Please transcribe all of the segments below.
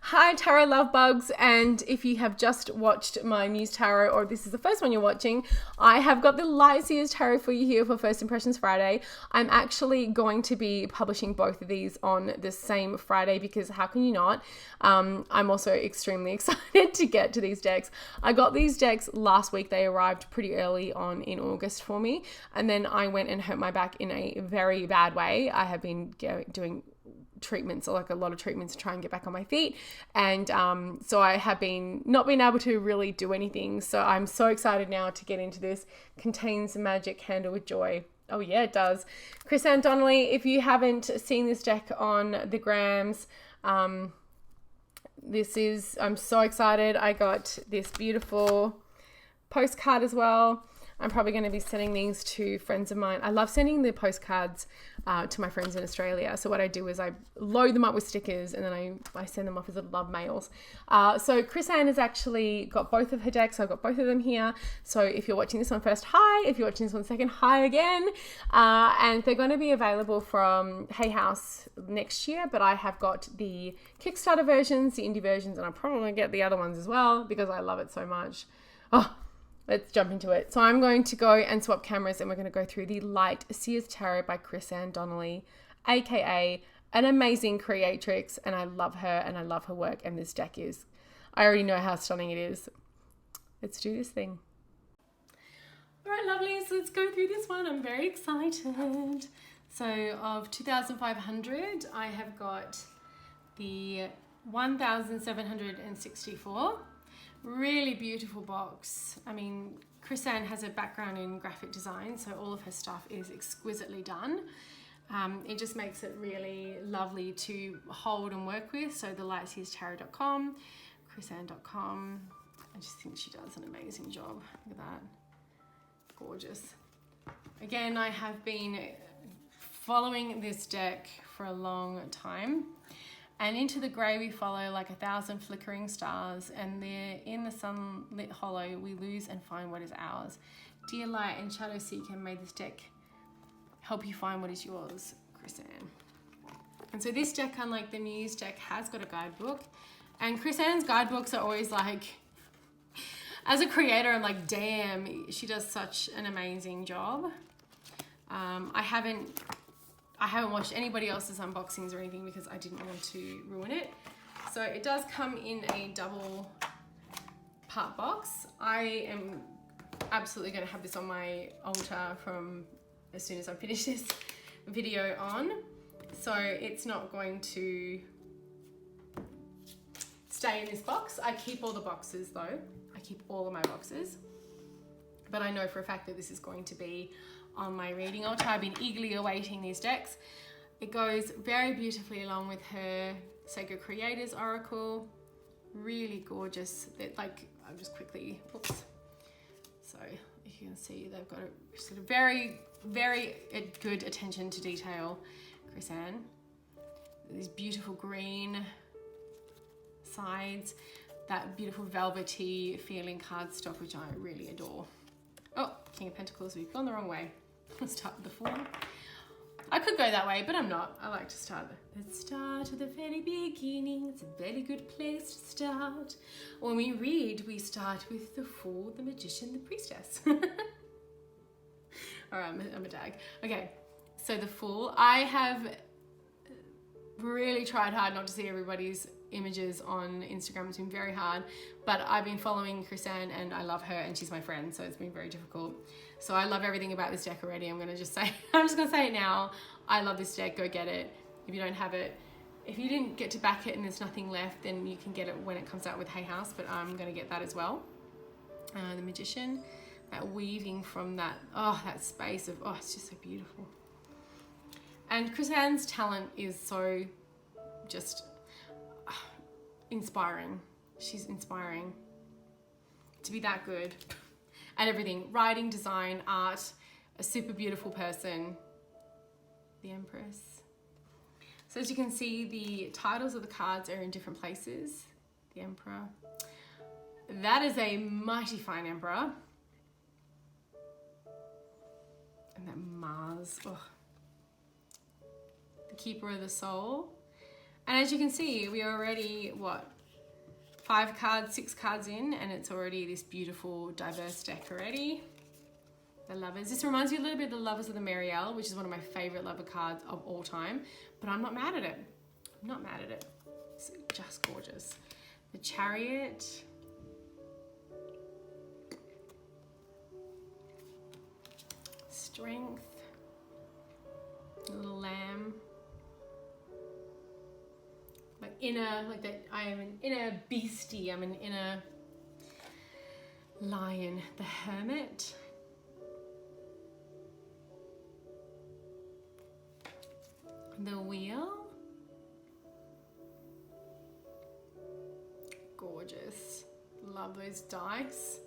Hi Tarot Love Bugs, and if you have just watched my Muse Tarot or this is the first one you're watching, I have got the Light Seers Tarot for you here for First Impressions Friday. I'm actually going to be publishing both of these on the same Friday because how can you not? I'm also extremely excited to get to these decks. I got these decks last week. They arrived pretty early on in August for me, and then I went and hurt my back in a very bad way. I have been doing treatments, like a lot of treatments to try and get back on my feet, and so I have not been able to really do anything. So I'm so excited now to get into this. Contains magic, handle with joy. Oh yeah, it does. Chris-Anne Donnelly, if you haven't seen this deck on the grams, I'm so excited. I got this beautiful postcard as well. I'm probably going to be sending these to friends of mine. I love sending the postcards to my friends in Australia. So what I do is I load them up with stickers and then I send them off as love mails. So Chris-Anne has actually got both of her decks. I've got both of them here. So if you're watching this one first, hi. If you're watching this one second, hi again. And they're going to be available from Hay House next year, but I have got the Kickstarter versions, the indie versions, and I'm probably going to get the other ones as well because I love it so much. Oh, let's jump into it. So I'm going to go and swap cameras and we're going to go through the Light Seers Tarot by Chris-Anne Donnelly, aka an amazing creatrix, and I love her and I love her work, and this deck is, I already know how stunning it is. Let's do this thing. All right, lovelies, let's go through this one. I'm very excited. So of 2,500, I have got the 1,764. Really beautiful box. I mean, Chris-Anne has a background in graphic design, so all of her stuff is exquisitely done. It just makes it really lovely to hold and work with. So the lightseerstarot.com, chrisanne.com. I just think she does an amazing job. Look at that. Gorgeous. Again, I have been following this deck for a long time. And into the grey we follow like 1,000 flickering stars, and there in the sunlit hollow we lose and find what is ours. Dear Light and Shadow Seeker, may this deck help you find what is yours, Chris-Anne. And so this deck, unlike the Muse deck, has got a guidebook, and Chris-Anne's guidebooks are always like, as a creator, I'm like, damn, she does such an amazing job. I haven't watched anybody else's unboxings or anything because I didn't want to ruin it. So it does come in a double part box. I am absolutely going to have this on my altar from as soon as I finish this video on. So it's not going to stay in this box. I keep all the boxes though. I keep all of my boxes. But I know for a fact that this is going to be on my reading altar. I've been eagerly awaiting these decks. It goes very beautifully along with her Sacred Creators Oracle. Really gorgeous. I'm just quickly, oops. So you can see they've got a sort of very, very good attention to detail, Chris-Anne. These beautiful green sides, that beautiful velvety feeling cardstock, which I really adore. Oh, King of Pentacles, we've gone the wrong way. Let's start with the Fool. I could go that way, but I'm not. I like to start. Let's start at the very beginning. It's a very good place to start. When we read, we start with the Fool, the Magician, the Priestess. All right, I'm a dag. Okay, so the Fool. I have really tried hard not to see everybody's images on Instagram. It's been very hard, but I've been following Chris-Anne and I love her and she's my friend, so it's been very difficult. So I love everything about this deck already. I'm just gonna say it now. I love this deck. Go get it. If you don't have it, if you didn't get to back it and there's nothing left, then you can get it when it comes out with Hay House, but I'm gonna get that as well. The Magician, that weaving from that space of, it's just so beautiful. And Chris-Anne's talent is so just inspiring. She's inspiring to be that good at everything. Writing, design, art, a super beautiful person. The Empress. So as you can see, the titles of the cards are in different places. The Emperor. That is a mighty fine Emperor. And that Mars. The Keeper of the Soul. And as you can see, we're already, what, 5 cards, 6 cards in, and it's already this beautiful, diverse deck already. The Lovers. This reminds me a little bit of the Lovers of the Marielle, which is one of my favorite lover cards of all time, but I'm not mad at it. I'm not mad at it. It's just gorgeous. The Chariot. Strength. A little lamb. Like inner, like that, I am an inner beastie, I'm an inner lion. The Hermit. The Wheel. Gorgeous. Love those dice.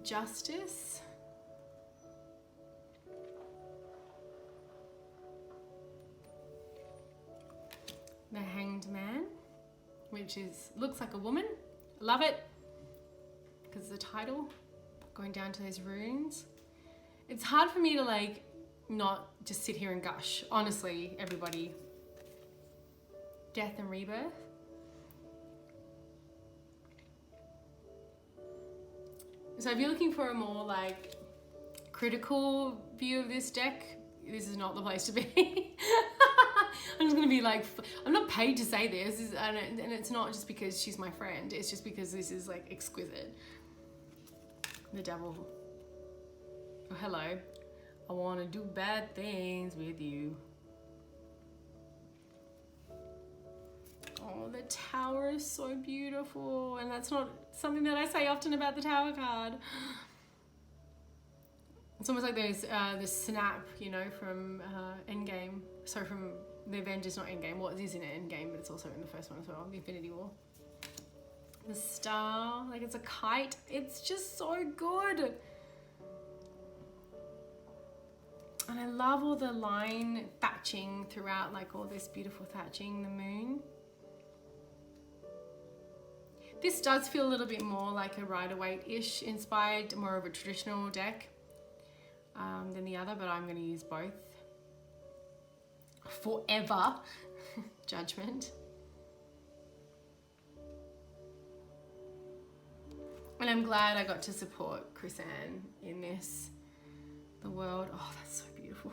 Justice. The Hanged Man, which looks like a woman. Love it, because the title, going down to those runes. It's hard for me to like not just sit here and gush. Honestly, everybody. Death and Rebirth. So if you're looking for a more like critical view of this deck, this is not the place to be. I'm just gonna be like, I'm not paid to say this, and it's not just because she's my friend, it's just because this is like exquisite. The Devil. Oh, hello. I wanna do bad things with you. Oh, the Tower is so beautiful, and that's not something that I say often about the Tower card. It's almost like there's the snap, you know, from Endgame. Sorry, from the Avengers, not Endgame. Well, it is in Endgame, but it's also in the first one as well, the Infinity War. The star, like it's a kite. It's just so good. And I love all the line thatching throughout, like all this beautiful thatching, the moon. This does feel a little bit more like a Rider-Waite-ish inspired, more of a traditional deck than the other, but I'm going to use both. Forever. Judgment. And I'm glad I got to support Chris Ann in this. The World. Oh, that's so beautiful.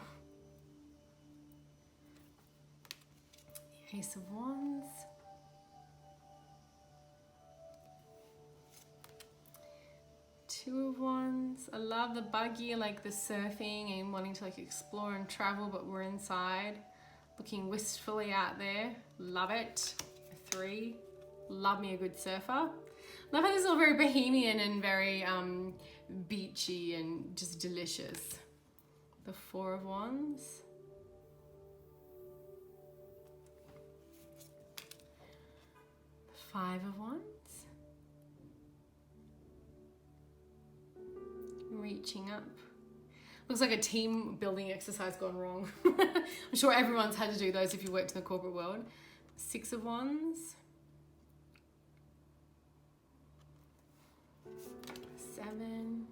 The Ace of Wands. Two of Wands. I love the buggy, like the surfing and wanting to like explore and travel, but we're inside, looking wistfully out there. Love it. 3. Love me a good surfer. Love how this is all very bohemian and very beachy and just delicious. The 4 of Wands. The 5 of Wands. Reaching up. Looks like a team building exercise gone wrong. I'm sure everyone's had to do those if you worked in the corporate world. 6 of Wands. 7.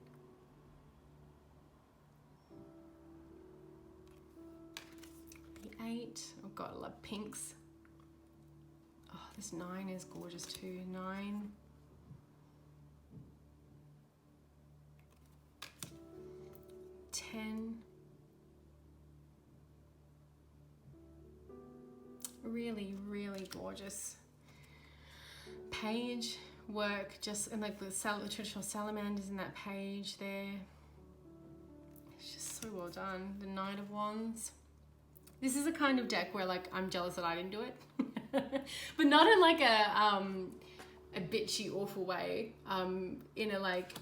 The 8. Oh God, I love pinks. Oh, this 9 is gorgeous too. 9. 10. Really, really gorgeous. Page work, just and like the traditional salamanders in that page there. It's just so well done. The Knight of Wands. This is a kind of deck where like I'm jealous that I didn't do it, but not in like a bitchy, awful way. In a like,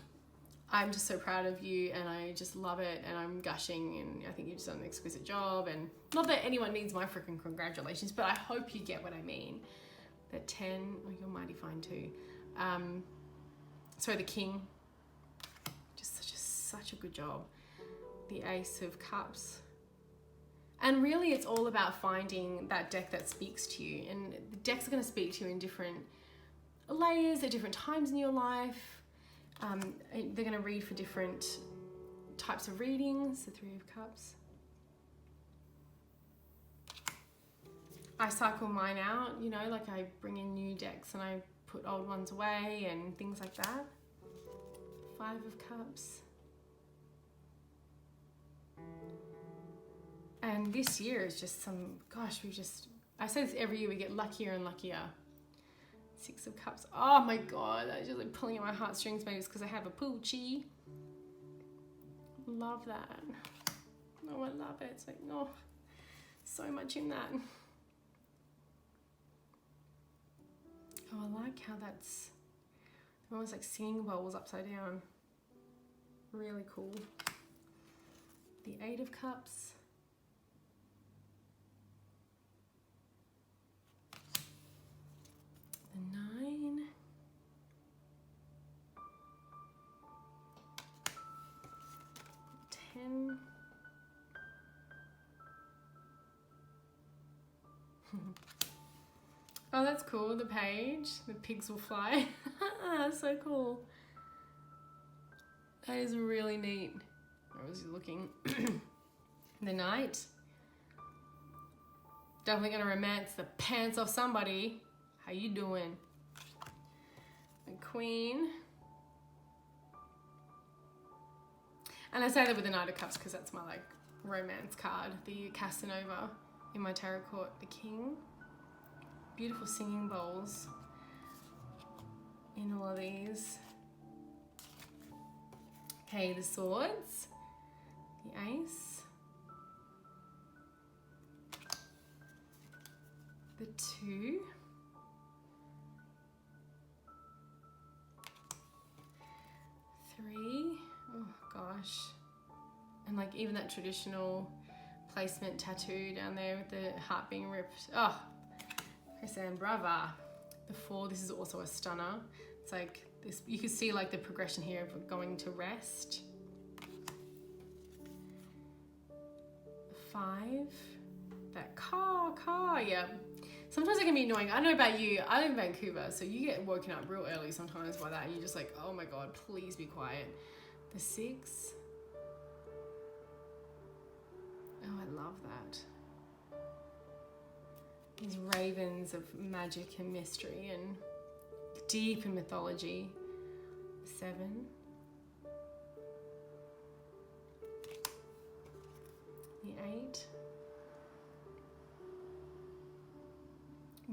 I'm just so proud of you and I just love it and I'm gushing and I think you've just done an exquisite job, and not that anyone needs my freaking congratulations, but I hope you get what I mean. The 10, oh, you're mighty fine too. Sorry, the King, just such a good job. The Ace of Cups. And really it's all about finding that deck that speaks to you, and the decks are going to speak to you in different layers at different times in your life. They're going to read for different types of readings. The 3 of Cups. I cycle mine out, you know, like I bring in new decks and I put old ones away and things like that. 5 of Cups. And this year is just some, gosh, I say this every year, we get luckier and luckier. 6 of Cups. Oh my God, that's just like pulling at my heartstrings. Maybe it's because I have a poochie. Love that. Oh, I love it. It's like, oh, so much in that. Oh, I like how that's almost like singing bowls upside down. Really cool. The 8 of Cups. The 9. The 10. Oh, that's cool. The Page. The pigs will fly. So cool. That is really neat. Where was he looking? The Knight. Definitely gonna romance the pants off somebody. How you doing? The Queen. And I say that with the Knight of Cups because that's my like romance card. The Casanova in my tarot court. The King. Beautiful singing bowls in all of these. Okay, the Swords. The Ace. The 2. Three. Oh gosh. And like even that traditional placement tattoo down there with the heart being ripped. Oh, Chrisanne, brava. The 4, this is also a stunner. It's like this, you can see like the progression here of going to rest. The 5, that car, yeah. Sometimes it can be annoying. I don't know about you, I live in Vancouver, so you get woken up real early sometimes by that and you're just like, oh my God, please be quiet. The 6. Oh, I love that. These ravens of magic and mystery and deep in mythology. 7. The 8.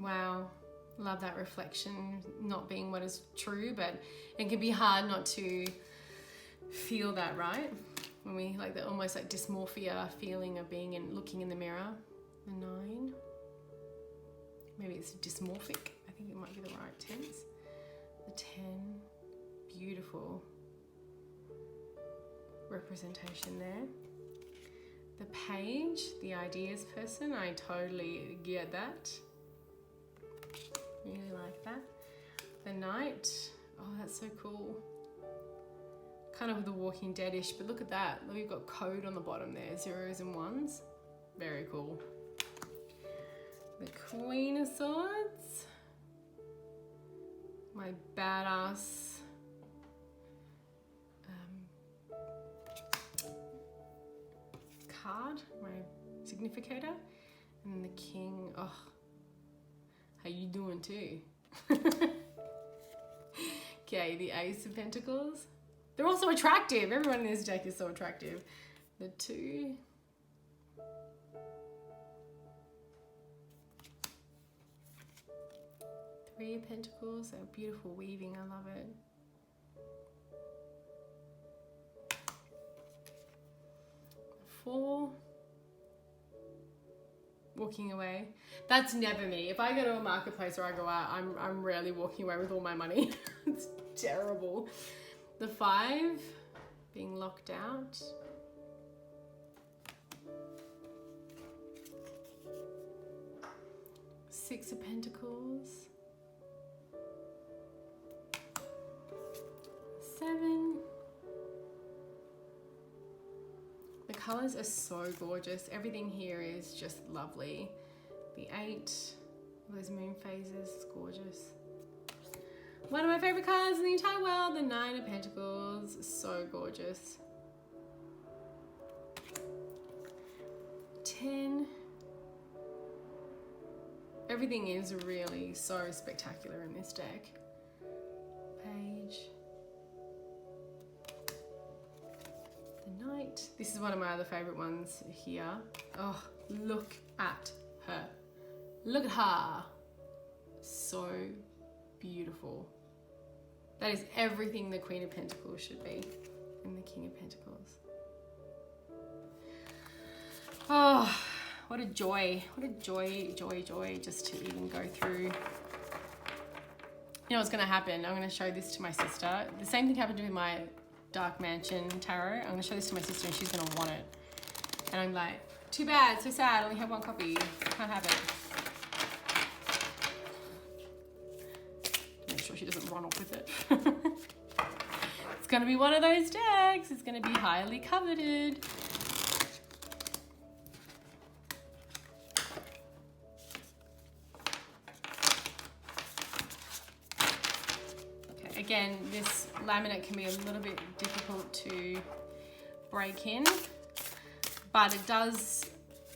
Wow, love that reflection, not being what is true, but it can be hard not to feel that, right? When we like the almost like dysmorphia feeling of being and looking in the mirror. The 9. Maybe it's dysmorphic. I think it might be the right tense. The 10. Beautiful representation there. The Page, the ideas person. I totally get that. Really like that. The Knight. Oh, that's so cool. Kind of the Walking Dead-ish, but look at that. We've got code on the bottom there. 0s and 1s. Very cool. The Queen of Swords. My badass card, my significator. And then the King. Oh, how you doing too? Okay, the Ace of Pentacles. They're also attractive. Everyone in this deck is so attractive. The 2. Three of Pentacles, that beautiful weaving, I love it. 4. Walking away. That's never me. If I go to a marketplace or I go out, I'm rarely walking away with all my money. It's terrible. The 5, being locked out. 6 of Pentacles. 7. The colors are so gorgeous. Everything here is just lovely. The 8, those moon phases, it's gorgeous. One of my favorite colors in the entire world, the 9 of Pentacles, so gorgeous. 10. Everything is really so spectacular in this deck. Page. The Knight. This is one of my other favourite ones here. Oh, look at her. Look at her. So beautiful. That is everything the Queen of Pentacles should be. And the King of Pentacles. Oh, what a joy. What a joy, joy, joy just to even go through. You know what's going to happen? I'm going to show this to my sister. The same thing happened with my Dark Mansion Tarot. I'm going to show this to my sister and she's going to want it. And I'm like, too bad, so sad, I only have one copy. Can't have it. Make sure she doesn't run off with it. It's going to be one of those decks. It's going to be highly coveted. Again, this laminate can be a little bit difficult to break in, but it does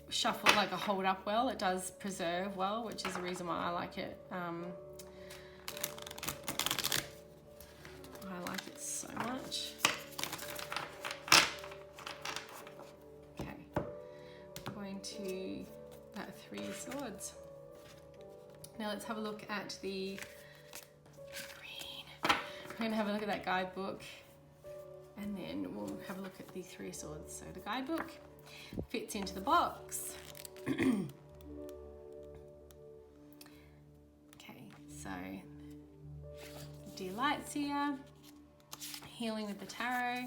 shuffle, like a hold up well. It does preserve well, which is the reason why I like it. I like it so much. Okay, I'm going to that Three of Swords. Now let's have a look at the we're going to have a look at that guidebook and then we'll have a look at the Three of Swords. So the guidebook fits into the box. Okay, so Dear Light Seer, Healing with the Tarot,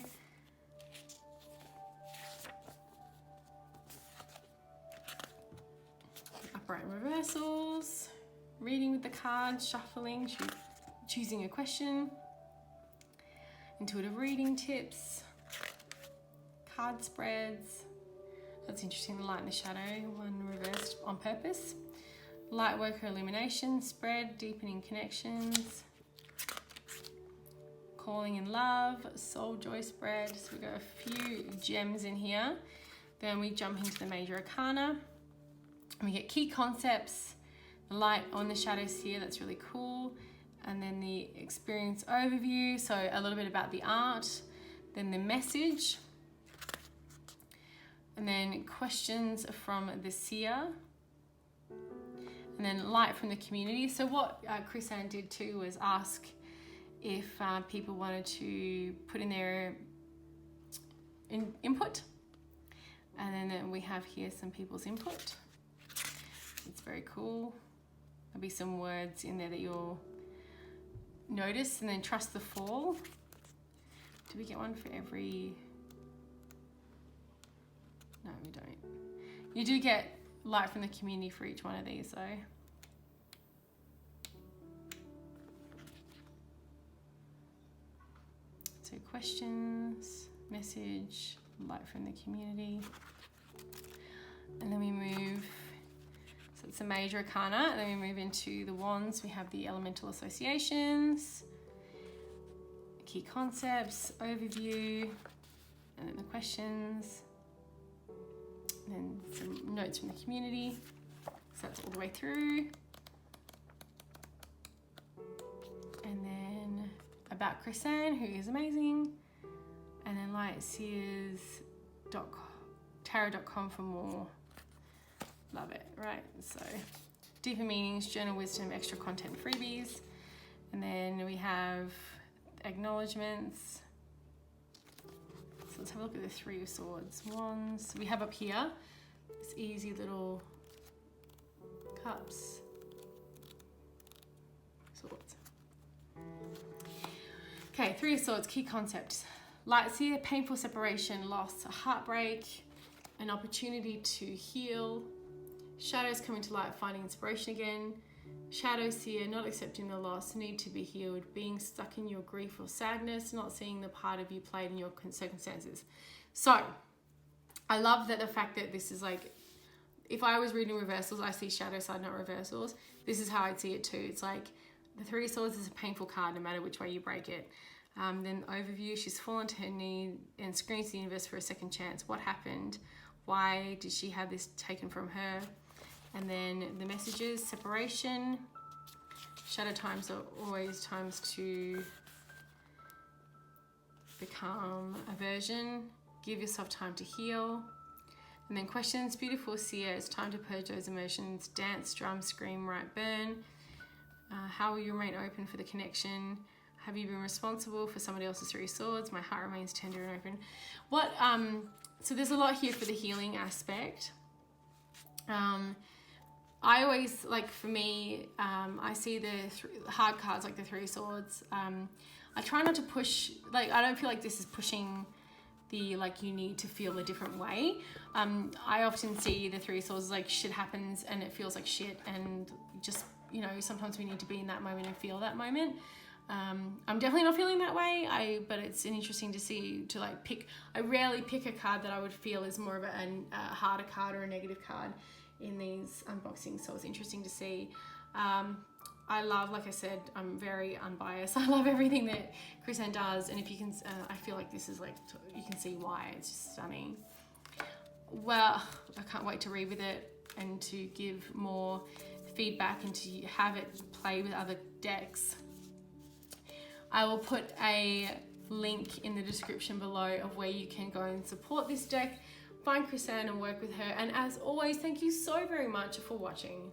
Upright Reversals, Reading with the cards, Shuffling, choosing a question, Intuitive reading tips, card spreads. That's interesting, the light and the shadow, one reversed on purpose. Light worker illumination, spread, deepening connections, calling in love, soul joy spread. So we've got a few gems in here. Then we jump into the major arcana and we get key concepts, the light on the shadows here, that's really cool. And then the experience overview, so a little bit about the art, then the message, and then questions from the seer, and then light from the community. So what Chris Ann did too was ask if people wanted to put in their input, and then we have here some people's input. It's very cool. There'll be some words in there that you'll notice, and then trust the fall. Do we get one for every? No, we don't. You do get light from the community for each one of these though. So questions, message, light from the community. And then we move, so it's a major arcana, and then we move into the wands. We have the elemental associations, key concepts, overview, and then the questions, and then some notes from the community. So that's all the way through. And then about Chris Ann, who is amazing. And then lightseers.tarot.com for more. Love it, right? So deeper meanings, journal wisdom, extra content, freebies. And then we have acknowledgements. So let's have a look at the Three of Swords. Wands. We have up here this easy little cups. Swords. Okay, Three of Swords, key concepts. Light Seer, painful separation, loss, a heartbreak, an opportunity to heal. Shadows coming to light, finding inspiration again. Shadow Seer, not accepting the loss, need to be healed, being stuck in your grief or sadness, not seeing the part of you played in your circumstances. So, I love that the fact that this is like, if I was reading reversals, I see shadow side, not reversals. This is how I'd see it too. It's like, the Three of Swords is a painful card no matter which way you break it. Then overview, she's fallen to her knee and screams to the universe for a second chance. What happened? Why did she have this taken from her? And then the messages, separation. Shadow times are always times to become aversion. Give yourself time to heal. And then questions, beautiful seer, it's time to purge those emotions. Dance, drum, scream, write, burn. How will you remain open for the connection? Have you been responsible for somebody else's 3 swords? My heart remains tender and open. So there's a lot here for the healing aspect. I always, like for me, I see the hard cards like the 3 swords. I try not to push, like I don't feel like this is pushing the like you need to feel a different way. I often see the 3 swords as like shit happens and it feels like shit, and just, you know, sometimes we need to be in that moment and feel that moment. I'm definitely not feeling that way, but it's interesting to see, to like pick, I rarely pick a card that I would feel is more of a harder card or a negative card in these unboxings, so it's interesting to see. I love, like I said, I'm very unbiased. I love everything that Chris-Anne does, and if you can, I feel like this is like, you can see why, it's just stunning. Well, I can't wait to read with it and to give more feedback and to have it play with other decks. I will put a link in the description below of where you can go and support this deck, find Chris-Anne and work with her. And as always, thank you so very much for watching.